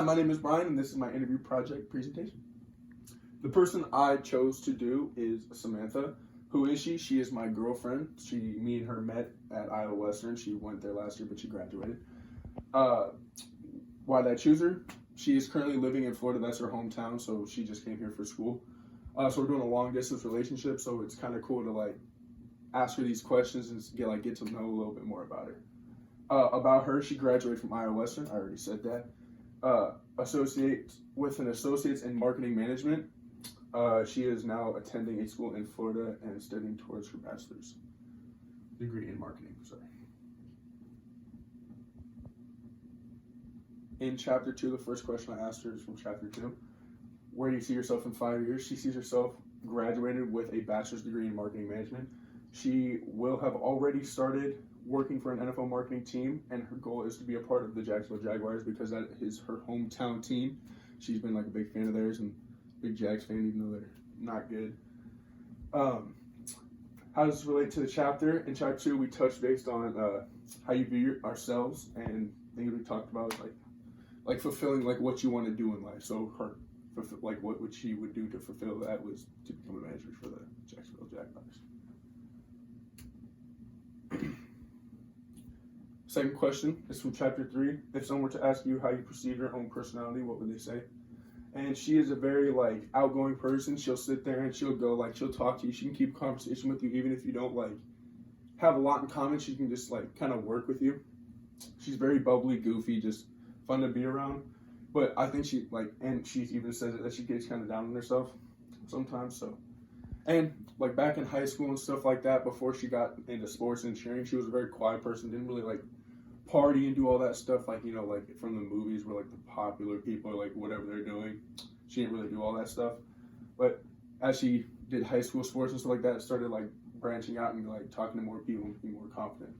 My name is Brian, and this is my interview project presentation. The person I chose to do is Samantha. Who is she? She is my girlfriend. Me and her met at Iowa Western. She went there last year, but she graduated. Why did I choose her? She is currently living in Florida. That's her hometown, so she just came here for school. So we're doing a long distance relationship, so it's kind of cool to ask her these questions and get to know a little bit more about her. About her, she graduated from Iowa Western. I already said that. Associate with an associate's in marketing management. She is now attending a school in Florida and studying towards her bachelor's degree in marketing. Sorry. In chapter 2, the first question I asked her is from chapter 2. Where do you see yourself in 5 years? She sees herself graduated with a bachelor's degree in marketing management. She will have already started working for an NFL marketing team, and her goal is to be a part of the Jacksonville Jaguars because that is her hometown team. She's been a big fan of theirs and big Jags fan, even though they're not good. How does this relate to the chapter? In chapter 2, we touched based on how you view ourselves, and things we talked about like fulfilling what you want to do in life. So her what she would do to fulfill that was to become a manager for the Jacksonville Jaguars. Second question is from chapter 3. If someone were to ask you how you perceive your own personality, what would they say? And she is a very outgoing person. She'll sit there and she'll she'll talk to you. She can keep a conversation with you even if you don't have a lot in common. She can just kind of work with you. She's very bubbly, goofy, just fun to be around. But I think and she even says that she gets kind of down on herself sometimes. So, and back in high school and stuff like that, before she got into sports and cheering, she was a very quiet person. Didn't really party and do all that stuff from the movies where the popular people are whatever they're doing. She didn't really do all that stuff. But as she did high school sports and stuff like that, started branching out and talking to more people and being more confident.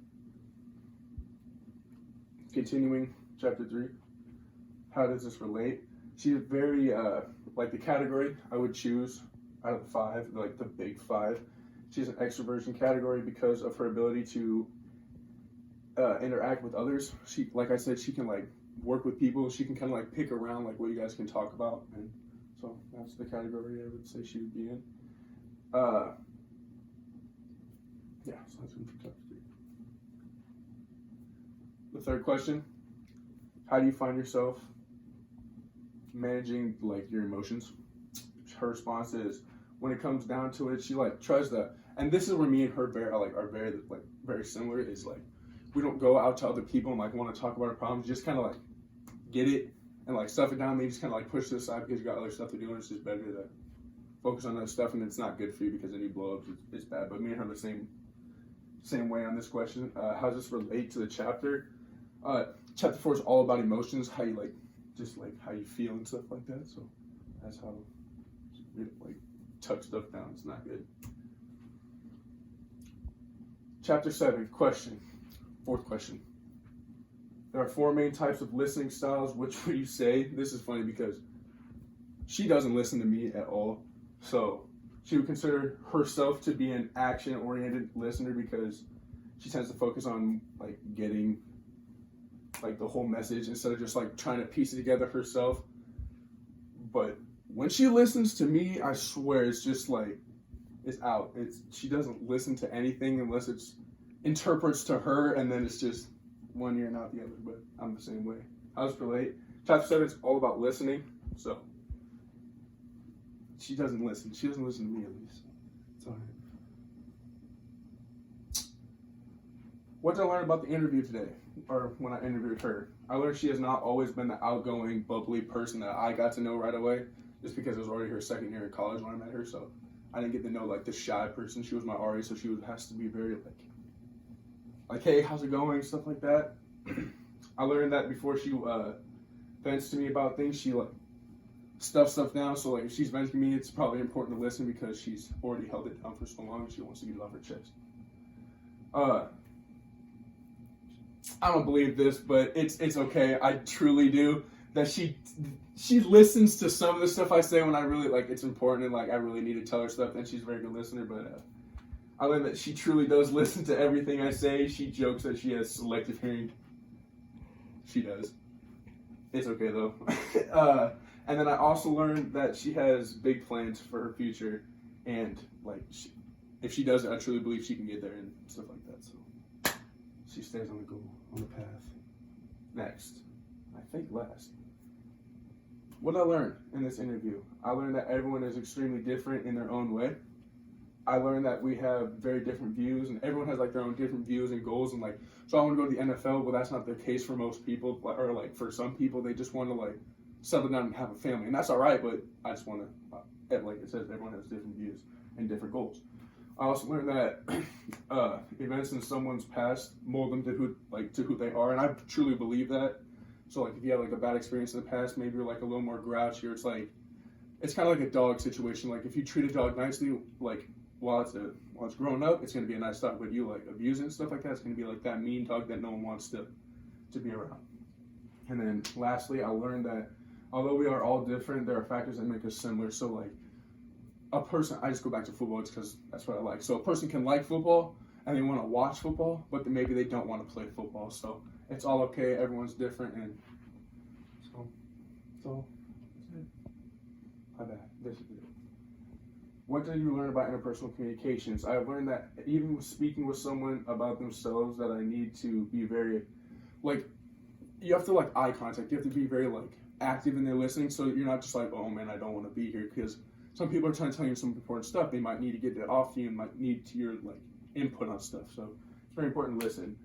Continuing chapter 3. How does this relate? She's very the category I would choose out of the 5, the big 5. She's an extroversion category because of her ability to interact with others. She, like I said, she can work with people. She can kind of pick around what you guys can talk about, and so that's the category I would say she would be in. So that's from chapter 3. The third question: how do you find yourself managing your emotions? Her response is, when it comes down to it, she tries to, and this is where me and her are very similar. Is we don't go out to other people and want to talk about our problems. Just kind of get it and stuff it down. Maybe just kind of push it aside because you got other stuff to do, and it's just better to focus on other stuff. And it's not good for you because then you blow up. It's bad. But me and her are the same way on this question. How does this relate to the chapter? Chapter 4 is all about emotions. How you how you feel and stuff like that. So that's how we tuck stuff down. It's not good. Chapter 7, question. Fourth question. There are 4 main types of listening styles. Which would you say? This is funny because she doesn't listen to me at all. So she would consider herself to be an action-oriented listener because she tends to focus on getting the whole message instead of just trying to piece it together herself. But when she listens to me, I swear it's just it's out. She doesn't listen to anything unless it's interprets to her, and then it's just one ear and out the other. But I'm the same way. How does it relate? Chapter 7 is all about listening. So she doesn't listen. She doesn't listen to me, at least. It's all right. What did I learn about the interview today? Or when I interviewed her? I learned she has not always been the outgoing, bubbly person that I got to know right away, just because it was already her second year in college when I met her. So I didn't get to know the shy person. She was my RA, so she has to be very hey, how's it going? Stuff like that. I learned that before she vents to me about things, she stuffs stuff down. So if she's venting to me, it's probably important to listen because she's already held it down for so long and she wants to get it off her chest. I don't believe this, but it's okay. I truly do. That she listens to some of the stuff I say when I really it's important and I really need to tell her stuff. And she's a very good listener, but I learned that she truly does listen to everything I say. She jokes that she has selective hearing. She does. It's okay though. And then I also learned that she has big plans for her future, and like if she does it, I truly believe she can get there and stuff like that. So she stays on the goal, on the path. Next, I think last. What did I learn in this interview? I learned that everyone is extremely different in their own way. I learned that we have very different views, and everyone has like their own different views and goals. And like, so I want to go to the NFL, but that's not the case for most people. Or like for some people, they just want to like settle down and have a family, and that's all right. But I just want to, like it says, everyone has different views and different goals. I also learned that events in someone's past mold them to who they are, and I truly believe that. So like, if you have like a bad experience in the past, maybe you're like a little more grouchy, or it's kind of like a dog situation. Like if you treat a dog nicely, like while it's growing up, it's gonna be a nice dog. But you like abuse it and stuff like that, it's gonna be like that mean dog that no one wants to be around. And then lastly, I learned that although we are all different, there are factors that make us similar. So like a person, I just go back to football, it's because that's what I like. So a person can like football and they want to watch football, but then maybe they don't want to play football. So it's all okay. Everyone's different, and so that's it. My bad. This is it. What did you learn about interpersonal communications? I learned that even with speaking with someone about themselves, that I need to be very, like, you have to like eye contact. You have to be very like active in their listening, so you're not just like, oh man, I don't want to be here, because some people are trying to tell you some important stuff. They might need to get that off to you and might need to your like input on stuff. So it's very important to listen.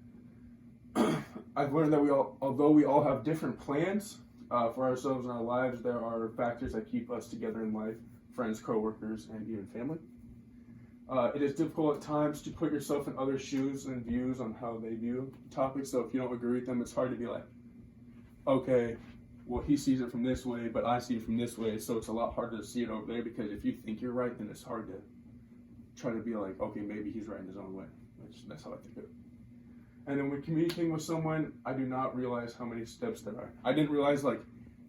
I've learned that although we all have different plans for ourselves and our lives, there are factors that keep us together in life: friends, coworkers, and even family. It is difficult at times to put yourself in others' shoes and views on how they view topics. So if you don't agree with them, it's hard to be like, okay, well, he sees it from this way, but I see it from this way. So it's a lot harder to see it over there, because if you think you're right, then it's hard to try to be like, okay, maybe he's right in his own way. That's how I think of it. And then when communicating with someone, I do not realize how many steps there are. I didn't realize, like,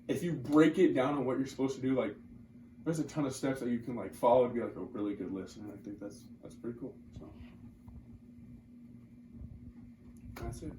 if you break it down on what you're supposed to do, like, there's a ton of steps that you can like follow to be like a really good listener. I think that's pretty cool. So that's it.